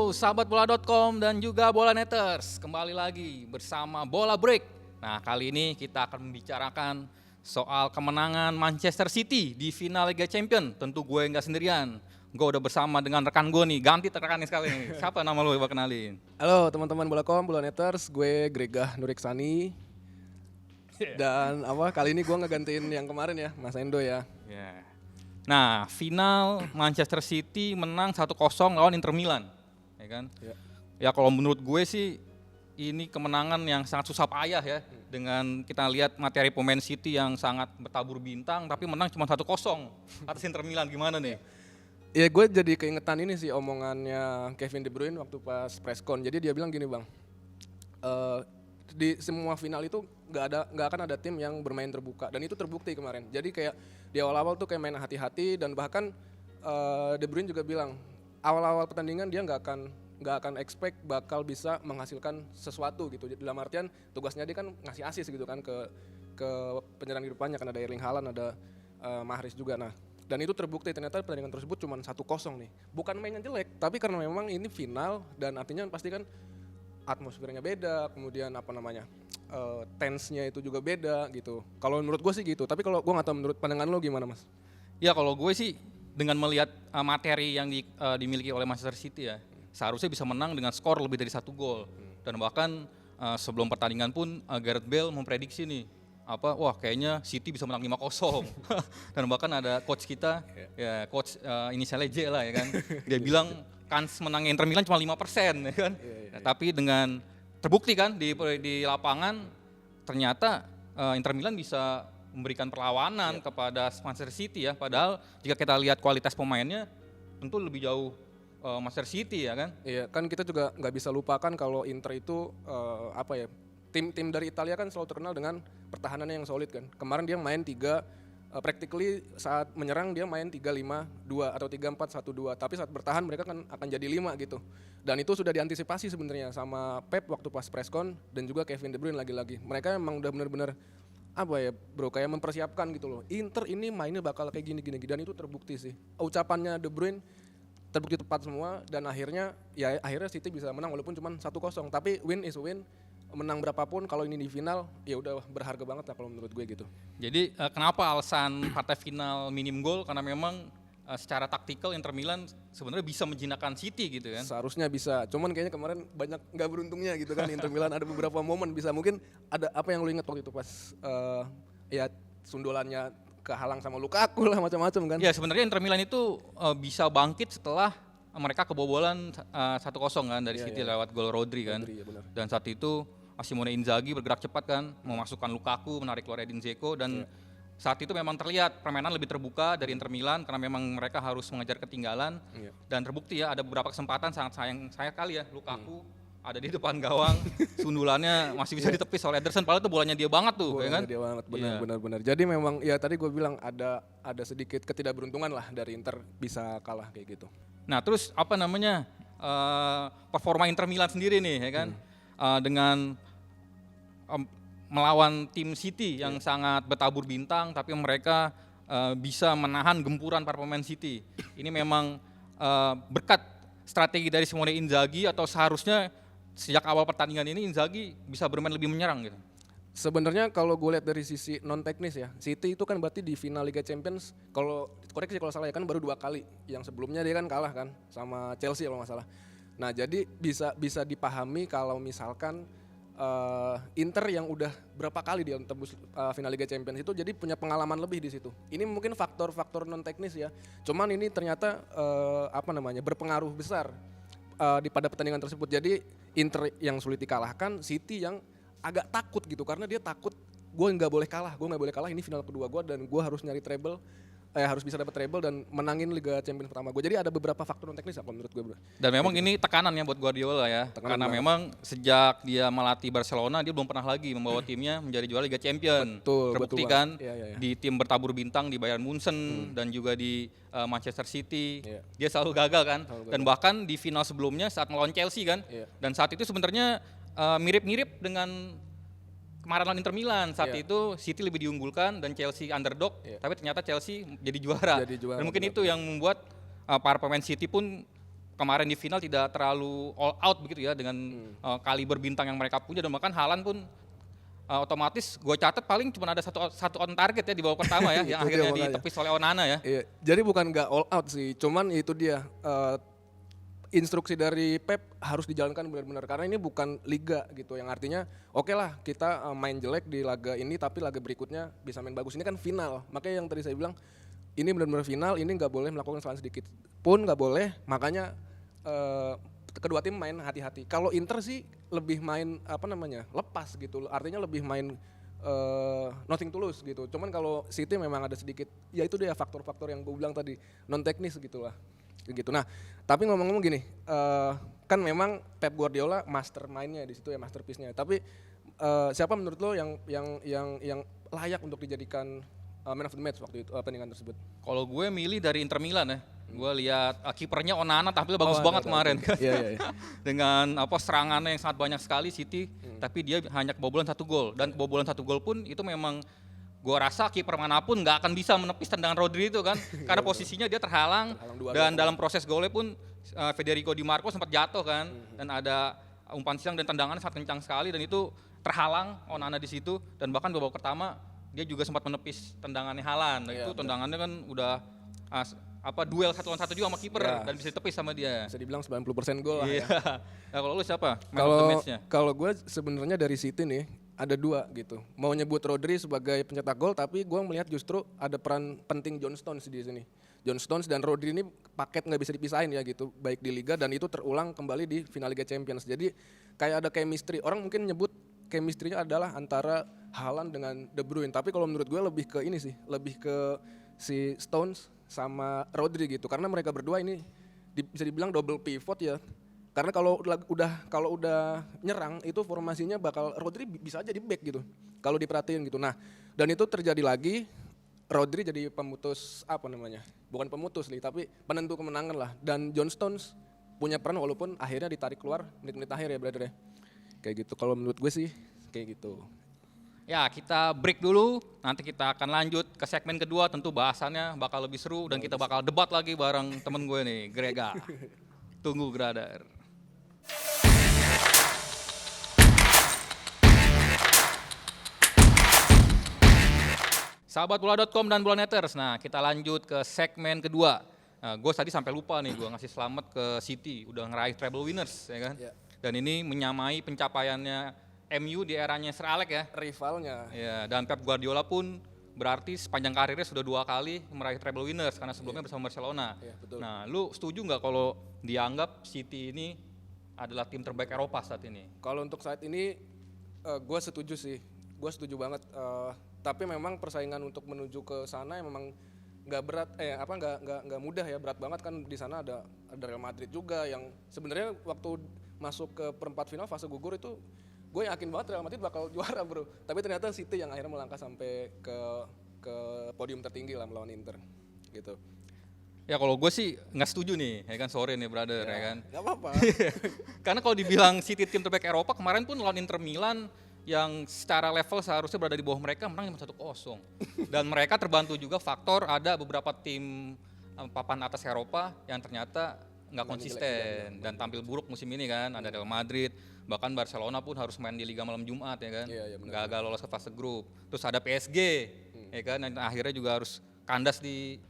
Halo sahabat bola.com dan juga Bola Netters, kembali lagi bersama Bola Break. Nah, kali ini kita akan membicarakan soal kemenangan Manchester City di final Liga Champions. Tentu gue nggak sendirian, gue udah bersama dengan rekan gue nih, ganti rekannya sekali nih. Siapa nama lu, coba kenalin. Halo teman-teman Bola.com, Bola Netters, gue Gregah Nuriksani. Dan kali ini gue ngegantiin yang kemarin ya, Mas Endo ya. Yeah. Nah, final Manchester City menang 1-0 lawan Inter Milan, ya kan? Ya kalau menurut gue sih ini kemenangan yang sangat susah payah ya. Dengan kita lihat materi pemain City yang sangat bertabur bintang, tapi menang cuma 1-0 atas Inter Milan, gimana nih? Ya gue jadi keingetan ini sih omongannya Kevin De Bruyne waktu pas press con. Jadi dia bilang gini bang, di semua final itu nggak akan ada tim yang bermain terbuka, dan itu terbukti kemarin. Jadi kayak di awal-awal tuh kayak main hati-hati, dan bahkan De Bruyne juga bilang awal-awal pertandingan dia nggak akan expect bakal bisa menghasilkan sesuatu gitu. Dalam artian tugasnya dia kan ngasih asis gitu kan ke penyerang di depannya, kan ada Erling Haaland, ada Mahrez juga. Nah, dan itu terbukti ternyata pertandingan tersebut cuma 1-0 nih. Bukan mainnya jelek, tapi karena memang ini final dan artinya pasti kan atmosfernya beda, kemudian tense-nya itu juga beda gitu. Kalau menurut gue sih gitu, tapi kalau gue nggak tahu menurut pandangan lo gimana mas? Ya kalau gue sih dengan melihat materi yang dimiliki oleh Manchester City ya, seharusnya bisa menang dengan skor lebih dari 1 gol. Dan bahkan sebelum pertandingan pun Gareth Bale memprediksi nih, wah kayaknya City bisa menang 5-0. Dan bahkan ada coach kita, ya coach inisialnya J lah ya kan, dia bilang kans menangnya Inter Milan cuma 5% ya kan. Nah, tapi dengan terbukti kan di lapangan ternyata Inter Milan bisa memberikan perlawanan kepada Manchester City ya. Padahal jika kita lihat kualitas pemainnya tentu lebih jauh Manchester City ya kan. Iya, kan kita juga nggak bisa lupakan kalau Inter itu tim dari Italia kan selalu terkenal dengan pertahanannya yang solid kan. Kemarin dia main practically saat menyerang dia main 3-5-2 atau 3-4-1-2, tapi saat bertahan mereka kan akan jadi 5 gitu. Dan itu sudah diantisipasi sebenarnya sama Pep waktu pas press con, dan juga Kevin De Bruyne lagi-lagi. Mereka emang udah benar-benar kayak mempersiapkan gitu loh. Inter ini mainnya bakal kayak gini, dan itu terbukti sih. Ucapannya De Bruyne terbukti tepat semua, dan akhirnya City bisa menang walaupun cuma 1-0, tapi win is win. Menang berapapun kalau ini di final ya udah berharga banget lah kalau menurut gue gitu. Jadi kenapa alasan partai final minim gol? Karena memang secara taktikal Inter Milan sebenarnya bisa menjinakkan City gitu kan. Seharusnya bisa, cuman kayaknya kemarin banyak nggak beruntungnya gitu kan. Inter Milan ada beberapa momen bisa, mungkin ada apa yang lu ingat waktu itu pas sundulannya kehalang sama Lukaku lah, macam-macam kan. Ya sebenarnya Inter Milan itu bisa bangkit setelah mereka kebobolan 1-0 kan dari City lewat gol Rodri kan. Rodri, ya dan saat itu Simone Inzaghi bergerak cepat kan, memasukkan Lukaku, menarik keluar Edin Dzeko, dan saat itu memang terlihat permainan lebih terbuka dari Inter Milan karena memang mereka harus mengejar ketinggalan. Dan terbukti ya ada beberapa kesempatan sangat sayang kali ya, Lukaku ada di depan gawang, sundulannya masih bisa ditepis oleh Ederson, padahal itu bolanya dia banget tuh, ya kan? Dia banget, benar. Jadi memang ya tadi gue bilang ada sedikit ketidakberuntungan lah dari Inter bisa kalah kayak gitu. Nah terus performa Inter Milan sendiri nih ya kan, dengan melawan tim City yang sangat bertabur bintang, tapi mereka bisa menahan gempuran para pemain City. Ini memang berkat strategi dari Simone Inzaghi, atau seharusnya sejak awal pertandingan ini Inzaghi bisa bermain lebih menyerang gitu? Sebenarnya kalau gue lihat dari sisi non teknis ya, City itu kan berarti di final Liga Champions, kalau koreksi kalau salah ya, kan baru 2 kali. Yang sebelumnya dia kan kalah kan sama Chelsea kalau nggak salah. Nah jadi bisa dipahami kalau misalkan Inter yang udah berapa kali dia tembus final Liga Champions itu jadi punya pengalaman lebih di situ. Ini mungkin faktor non teknis ya. Cuman ini ternyata berpengaruh besar pada pertandingan tersebut. Jadi Inter yang sulit dikalahkan, City yang agak takut gitu karena dia takut gue nggak boleh kalah, ini final kedua gue dan gue harus nyari treble. Harus bisa dapat treble dan menangin Liga Champions pertama gue. Jadi ada beberapa faktor non teknis apa menurut gue, bro. Dan memang ini tekanannya buat Guardiola ya. Karena memang sejak dia melatih Barcelona dia belum pernah lagi membawa timnya menjadi juara Liga Champions. Terbukti kan di tim bertabur bintang di Bayern Munchen dan juga di Manchester City. Dia selalu gagal kan. Dan bahkan di final sebelumnya saat melawan Chelsea kan. Dan saat itu sebenarnya mirip-mirip dengan kemarin lawan Inter Milan, saat itu City lebih diunggulkan dan Chelsea underdog, tapi ternyata Chelsea jadi juara. Dan mungkin itu yang membuat para pemain City pun kemarin di final tidak terlalu all out begitu ya dengan kaliber bintang yang mereka punya, dan bahkan Haaland pun otomatis gue catat paling cuma ada satu on target ya di babak pertama ya yang akhirnya ditepis oleh Onana ya. Iya, jadi bukan nggak all out sih, cuman itu dia instruksi dari Pep harus dijalankan benar-benar karena ini bukan liga gitu, yang artinya oke lah kita main jelek di laga ini tapi laga berikutnya bisa main bagus. Ini kan final, makanya yang tadi saya bilang ini benar-benar final, ini nggak boleh melakukan kesalahan sedikit pun, nggak boleh, makanya kedua tim main hati-hati. Kalau Inter sih lebih main lepas gitu, artinya lebih main nothing tulus gitu. Cuman kalau City memang ada sedikit, ya itu dia faktor-faktor yang gue bilang tadi, non teknis gitulah. Gitu. Nah, tapi ngomong-ngomong gini, kan memang Pep Guardiola mastermind-nya di situ ya, masterpiece-nya. Tapi siapa menurut lo yang layak untuk dijadikan man of the match waktu itu pertandingan tersebut? Kalau gue milih dari Inter Milan ya. Gue lihat kipernya Onana tampil bagus banget kemarin kan. Iya. Dengan serangannya yang sangat banyak sekali City, tapi dia hanya kebobolan 1 gol, dan kebobolan 1 gol pun itu memang gue rasa kiper manapun nggak akan bisa menepis tendangan Rodri itu kan, karena posisinya dia terhalang dan dalam proses golnya pun Federico Di Marco sempat jatuh kan, dan ada umpan silang dan tendangannya sangat kencang sekali, dan itu terhalang Onana di situ, dan bahkan di babak pertama dia juga sempat menepis tendangannya Haaland. Itu tendangannya kan udah duel 1 lawan 1 juga sama kiper dan bisa ditepis sama dia. Bisa dibilang 90% gol lah ya. Nah, kalau lu siapa? Man of the match-nya? Kalau gue sebenarnya dari City nih ada 2 gitu. Mau nyebut Rodri sebagai pencetak gol, tapi gue melihat justru ada peran penting John Stones di sini. John Stones dan Rodri ini paket nggak bisa dipisahin ya gitu, baik di Liga dan itu terulang kembali di final Liga Champions. Jadi kayak ada chemistry. Orang mungkin nyebut chemistry-nya adalah antara Haaland dengan De Bruyne, tapi kalau menurut gue lebih ke ini sih, lebih ke si Stones sama Rodri gitu, karena mereka berdua ini bisa dibilang double pivot ya. Karena kalau udah nyerang itu formasinya bakal Rodri bisa aja di back gitu. Kalau diperhatiin gitu. Nah, dan itu terjadi lagi, Rodri jadi pemutus bukan pemutus nih, tapi penentu kemenangan lah. Dan John Stones punya peran walaupun akhirnya ditarik keluar menit-menit akhir ya brother ya. Kayak gitu. Kalau menurut gue sih kayak gitu. Ya, kita break dulu, nanti kita akan lanjut ke segmen kedua, tentu bahasannya bakal lebih seru dan kita bakal debat lagi bareng temen gue nih, Grega. Tunggu, brother. Sahabat bola.com dan Bolaneters, nah kita lanjut ke segmen kedua. Nah, gue tadi sampai lupa nih, gue ngasih selamat ke City, udah ngeraih treble winners ya kan. Yeah. Dan ini menyamai pencapaiannya MU di eranya Sir Alex ya. Rivalnya. Ya, dan Pep Guardiola pun berarti sepanjang karirnya sudah 2 kali meraih treble winners karena sebelumnya bersama Barcelona. Yeah, betul. Nah, lu setuju nggak kalau dianggap City ini adalah tim terbaik Eropa saat ini? Kalau untuk saat ini, gue setuju sih. Gue setuju banget. Tapi memang persaingan untuk menuju ke sana memang nggak berat, nggak mudah ya, berat banget kan. Di sana ada Real Madrid juga yang sebenarnya waktu masuk ke perempat final fase gugur itu gue yakin banget Real Madrid bakal juara bro. Tapi ternyata City yang akhirnya melangkah sampai ke podium tertinggi lah melawan Inter gitu. Ya kalau gue sih nggak setuju nih, ya kan, sorry nih brother ya kan. Nggak apa-apa. Karena kalau dibilang City tim terbaik Eropa, kemarin pun lawan Inter Milan yang secara level seharusnya berada di bawah mereka menang 1-0. Dan mereka terbantu juga faktor ada beberapa tim papan atas Eropa yang ternyata nggak konsisten dan tampil buruk musim ini kan. Ada Real Madrid, bahkan Barcelona pun harus main di Liga malam Jumat ya kan. Gagal lolos ke fase grup. Terus ada PSG ya kan, yang akhirnya juga harus kandas di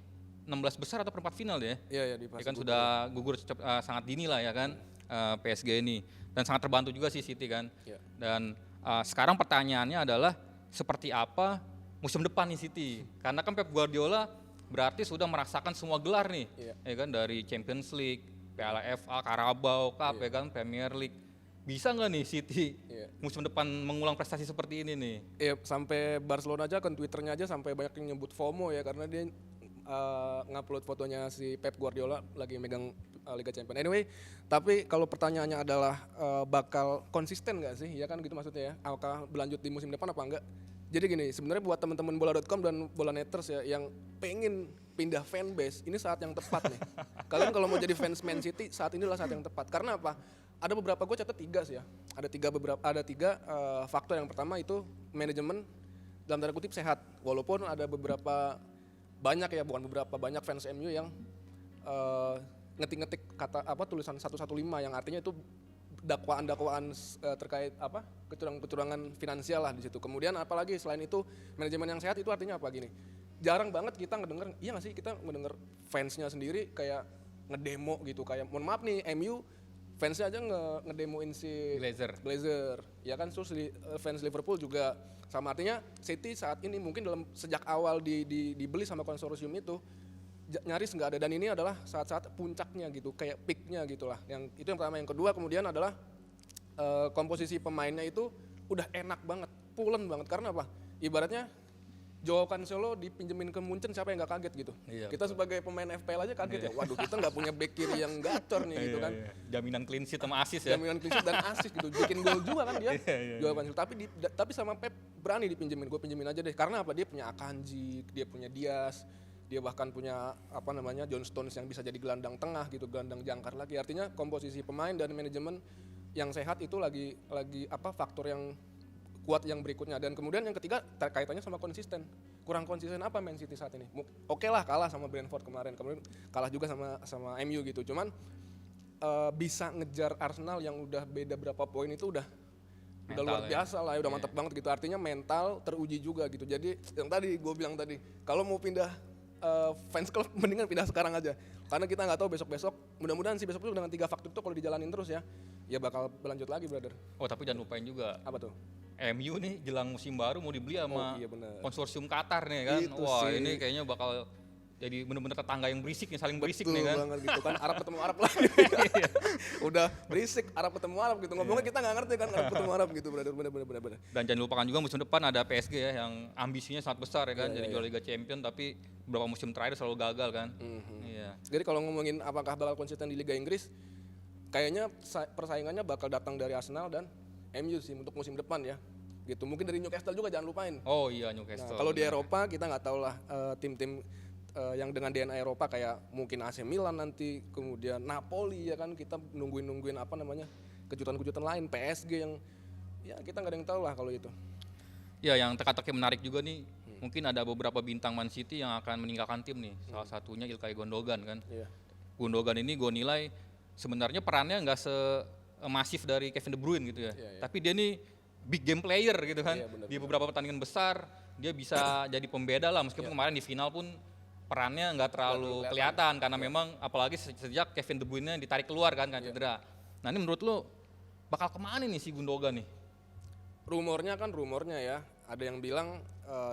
16 besar atau perempat final ya. Iya, di fase ya kan gugur. Sudah gugur sangat dini lah ya kan, PSG ini. Dan sangat terbantu juga sih City kan. Yeah. Dan sekarang pertanyaannya adalah seperti apa musim depan nih City? Karena kan Pep Guardiola berarti sudah merasakan semua gelar nih, ya kan, dari Champions League, Piala FA, Carabao Cup, ya kan, Premier League. Bisa nggak nih City musim depan mengulang prestasi seperti ini nih? Iya, sampai Barcelona aja kan Twitternya aja sampai banyak yang nyebut FOMO ya, karena dia ngupload fotonya si Pep Guardiola lagi megang Liga Champions. Anyway, tapi kalau pertanyaannya adalah bakal konsisten nggak sih? Ya kan gitu maksudnya ya. Apakah berlanjut di musim depan apa enggak? Jadi gini, sebenarnya buat teman-teman bola.com dan Bolaneters ya yang pengen pindah fanbase, ini saat yang tepat nih. Kalian kalau mau jadi fans Man City, saat inilah saat yang tepat. Karena apa? Ada beberapa, gue catat 3 sih ya. Ada tiga faktor. Yang pertama itu manajemen dalam tanda kutip sehat. Walaupun ada banyak fans MU yang ngetik-ngetik tulisan 115 yang artinya itu dakwaan-dakwaan terkait kecurangan finansial lah di situ. Kemudian apalagi selain itu manajemen yang sehat itu artinya apa gini? Jarang banget kita ngedenger, iya nggak sih kita ngedenger fansnya sendiri kayak ngedemo gitu, kayak mohon maaf nih MU fansnya aja ngedemoin si Glazer, ya kan, terus fans Liverpool juga sama, artinya City saat ini mungkin sejak awal dibeli sama konsorsium itu nyaris nggak ada, dan ini adalah saat-saat puncaknya gitu, kayak peaknya gitulah. Yang itu yang pertama. Yang kedua kemudian adalah komposisi pemainnya itu udah enak banget, pulen banget, karena apa? Ibaratnya Joao Cancelo dipinjemin ke Munchen, siapa yang nggak kaget gitu? Iya, kita sebagai pemain FPL aja kaget ya. Waduh, kita nggak punya back kiri yang gacor nih gitu kan. Jaminan clean sheet sama assist ya. Jaminan clean sheet dan assist gitu. Bikin gol juga kan dia. Joao Cancelo. Tapi sama Pep berani dipinjemin. Gue pinjemin aja deh. Karena apa? Dia punya Akanji, dia punya Diaz, dia bahkan punya John Stones yang bisa jadi gelandang tengah gitu, gelandang jangkar lagi. Artinya komposisi pemain dan manajemen yang sehat itu lagi faktor yang kuat yang berikutnya. Dan kemudian yang ketiga kaitannya sama konsisten. Kurang konsisten apa Man City saat ini? Oke lah kalah sama Brentford kemarin, kemudian kalah juga sama MU gitu. Cuman bisa ngejar Arsenal yang udah beda berapa poin itu udah luar biasa lah, udah mantap banget gitu. Artinya mental teruji juga gitu. Jadi yang tadi gue bilang tadi, kalau mau pindah fans club mendingan pindah sekarang aja. Karena kita nggak tahu besok-besok, mudah-mudahan sih besok dengan 3 faktor itu kalau dijalanin terus ya bakal berlanjut lagi, brother. Oh, tapi jangan lupain juga. Apa tuh? MU nih jelang musim baru mau dibeli sama konsorsium Qatar nih kan. Itu wah sih. Ini kayaknya bakal jadi bener-bener tetangga yang berisik nih, saling berisik nih kan. Betul banget gitu kan, Arab ketemu Arab lagi. Udah berisik, Arab ketemu Arab gitu. Ngomongnya kita nggak ngerti kan, Arab ketemu Arab gitu, bener. Dan jangan lupakan juga musim depan ada PSG ya yang ambisinya sangat besar ya kan, jadi juara Liga Champions, tapi beberapa musim terakhir selalu gagal kan. Iya. Jadi kalau ngomongin apakah bakal konsisten di Liga Inggris, kayaknya persaingannya bakal datang dari Arsenal dan MU sih untuk musim depan ya. Gitu. Mungkin dari Newcastle juga jangan lupain. Oh iya, Newcastle. Nah, kalau di Eropa kita nggak tahu lah tim-tim yang dengan DNA Eropa kayak mungkin AC Milan nanti, kemudian Napoli ya kan, kita nungguin kejutan-kejutan lain, PSG yang ya kita nggak ada yang tahu lah kalau itu. Ya, yang teka-teki menarik juga nih, mungkin ada beberapa bintang Man City yang akan meninggalkan tim nih. Salah satunya Ilkay Gundogan kan. Gundogan ini gue nilai sebenarnya perannya nggak semasif dari Kevin De Bruyne gitu ya. Tapi dia nih big game player gitu kan. Di beberapa pertandingan besar dia bisa jadi pembeda lah, meskipun kemarin di final pun perannya nggak terlalu kelihatan karena memang apalagi sejak Kevin De Bruyne ditarik keluar kan cedera. Nah, ini menurut lo bakal kemana nih si Gundogan nih? Rumornya ya, ada yang bilang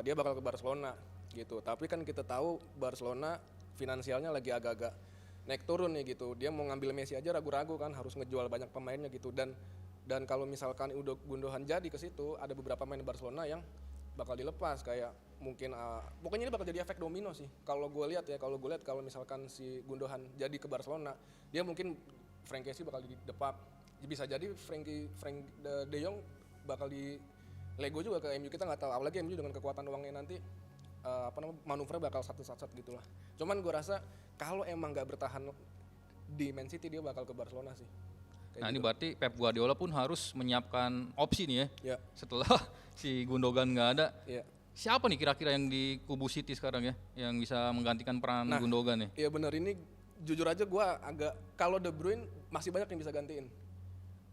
dia bakal ke Barcelona gitu. Tapi kan kita tahu Barcelona finansialnya lagi agak-agak naik turun nih gitu. Dia mau ngambil Messi aja ragu-ragu kan, harus ngejual banyak pemainnya gitu. Dan kalau misalkan udah Gundogan jadi ke situ, ada beberapa pemain Barcelona yang bakal dilepas, kayak mungkin pokoknya ini bakal jadi efek domino sih. Kalau gue lihat kalau misalkan si Gundogan jadi ke Barcelona, dia mungkin Frank Kessie bakal didepak. Bisa jadi Frank De Jong bakal di Lego juga ke MU, kita nggak tahu. Apalagi MU dengan kekuatan uangnya nanti manuvernya bakal satu-satu gitu lah. Cuman gue rasa kalau emang nggak bertahan di Man City dia bakal ke Barcelona sih. Nah ini berarti Pep Guardiola pun harus menyiapkan opsi nih ya. Setelah si Gundogan nggak ada. Siapa nih kira-kira yang di kubu City sekarang ya yang bisa menggantikan peran Gundogan nih? Iya benar, ini jujur aja gue agak, kalau De Bruyne masih banyak yang bisa gantiin.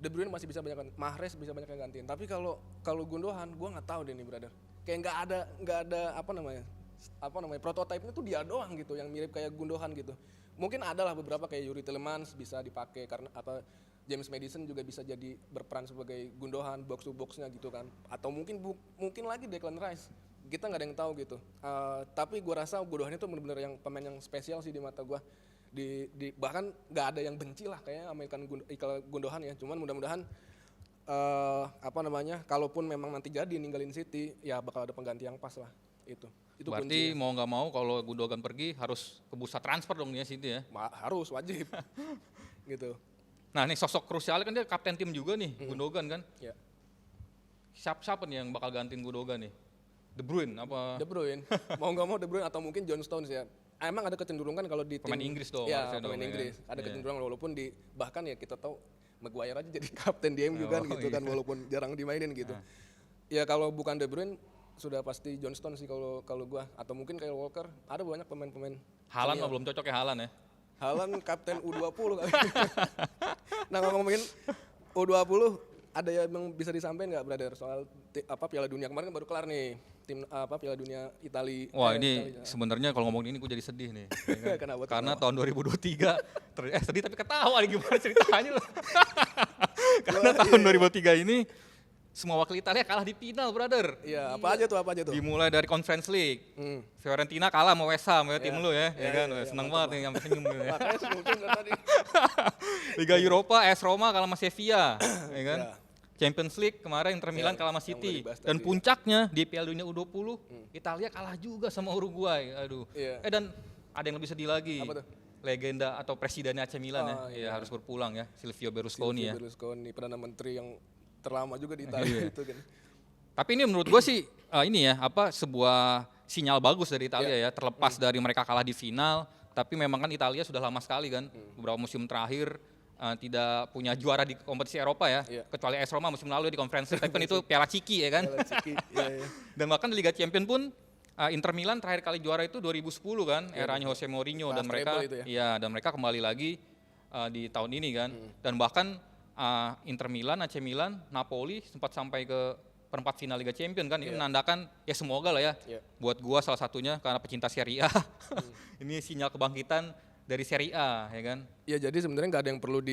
De Bruyne masih bisa banyak, Mahrez bisa banyak yang gantiin. Tapi kalau Gundogan gue nggak tahu deh nih, brother. Kayak nggak ada prototipe-nya tuh dia doang gitu yang mirip kayak Gundogan gitu. Mungkin ada lah beberapa kayak Yuri Tielemans bisa dipakai karena James Maddison juga bisa jadi berperan sebagai Gundogan box to box-nya gitu kan. Atau mungkin lagi Declan Rice. Kita nggak ada yang tahu gitu. Tapi gue rasa Gundogan itu benar-benar yang pemain yang spesial sih di mata gue. Bahkan nggak ada yang benci lah kayaknya American Gundogan ya. Cuman mudah-mudahan kalaupun memang nanti jadi ninggalin City, ya bakal ada pengganti yang pas lah. Itu berarti kuncinya. Mau nggak mau kalau Gundogan pergi harus ke bursa transfer dong ya City ya. Harus, wajib. Gitu. Nah nih sosok krusial kan dia kapten tim juga nih, Gundogan kan. Ya. Siapa nih yang bakal gantiin Gundogan nih? De Bruyne apa? De Bruyne. Mau nggak mau De Bruyne atau mungkin John Stones ya. Emang ada kecenderungan kalau di pemain Inggris dong. Ya, pemain Inggris. Ada kecenderungan walaupun bahkan ya kita tahu Maguire aja jadi kapten di MU kan gitu kan, walaupun jarang dimainin gitu. Ya kalau bukan De Bruyne sudah pasti John Stones sih kalau gua, atau mungkin Kyle Walker. Ada banyak pemain-pemain. Haaland belum cocok ya Haaland ya. Haaland kapten U20 kali. Nah ngomongin U20, ada yang bisa disampaikan nggak brother soal Piala Dunia kemarin kan baru kelar nih tim Piala Dunia Italia. Wah ini sebenarnya kalau ngomongin ini gue jadi sedih nih. Ya kan? Kenapa tuh? Karena tahun 2023 sedih tapi ketawa nih gimana ceritanya loh. Karena tahun 2003 ini semua wakil Italia kalah di final, brother. Iya, apa aja tuh? Dimulai dari Conference League. Fiorentina kalah sama West Ham, tim lu ya, kan? Seneng banget nih sampai senyum ya. Makanya sebutin tadi. Liga Eropa, AS Roma kalah sama Sevilla, ya kan? Champions League kemarin Inter Milan kalah sama City. Dan puncaknya di Piala Dunia U20, Italia kalah juga sama Uruguay. Aduh. Dan ada yang lebih sedih lagi. Apa tuh? Legenda atau presidennya AC Milan harus berpulang ya, Silvio Berlusconi ya. Berlusconi, Perdana Menteri yang terlama juga di Italia itu kan. Tapi ini menurut gue sih sebuah sinyal bagus dari Italia ya, terlepas dari mereka kalah di final, tapi memang kan Italia sudah lama sekali kan, beberapa musim terakhir tidak punya juara di kompetisi Eropa ya, kecuali AS Roma musim lalu di Conference League, tapi kan itu Piala Ciki ya kan. Dan bahkan di Liga Champions pun Inter Milan terakhir kali juara itu 2010 kan, eranya Jose Mourinho, dan mereka kembali lagi di tahun ini kan, dan bahkan Inter Milan, AC Milan, Napoli sempat sampai ke perempat final Liga Champions kan, ini menandakan ya semoga lah ya, buat gua salah satunya karena pecinta Serie A, ini sinyal kebangkitan dari Serie A ya kan. Ya jadi sebenarnya nggak ada yang perlu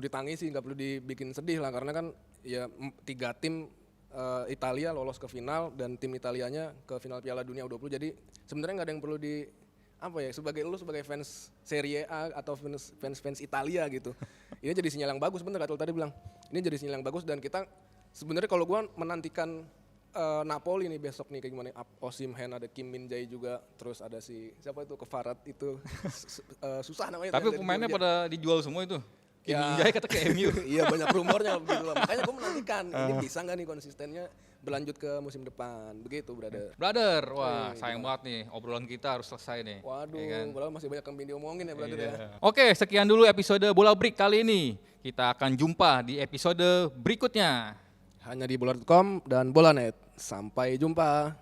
ditangisi, nggak perlu dibikin sedih lah, karena kan ya 3 tim Italia lolos ke final dan tim Italianya ke final Piala Dunia U20, jadi sebenarnya nggak ada yang perlu sebagai fans Serie A atau fans Italia gitu. Ini jadi sinyal yang bagus, bener Atul tadi bilang. Ini jadi sinyal yang bagus, dan kita sebenarnya kalau gua menantikan Napoli nih besok nih kayak gimana. Osimhen, ada Kim Min Jae juga, terus ada siapa itu Kvarat itu susah namanya. Tapi pemainnya pada dijual semua itu. Kim Min Jae kata ke MU. Iya banyak rumornya begitu lah. Makanya gua menantikan ini bisa nggak nih konsistennya berlanjut ke musim depan, begitu brother. Wah sayang banget nih, obrolan kita harus selesai nih. Waduh, ya kan? Masih banyak yang diomongin ya brother ya. Oke, sekian dulu episode Bola Break kali ini. Kita akan jumpa di episode berikutnya. Hanya di bola.com dan Bolanet. Sampai jumpa.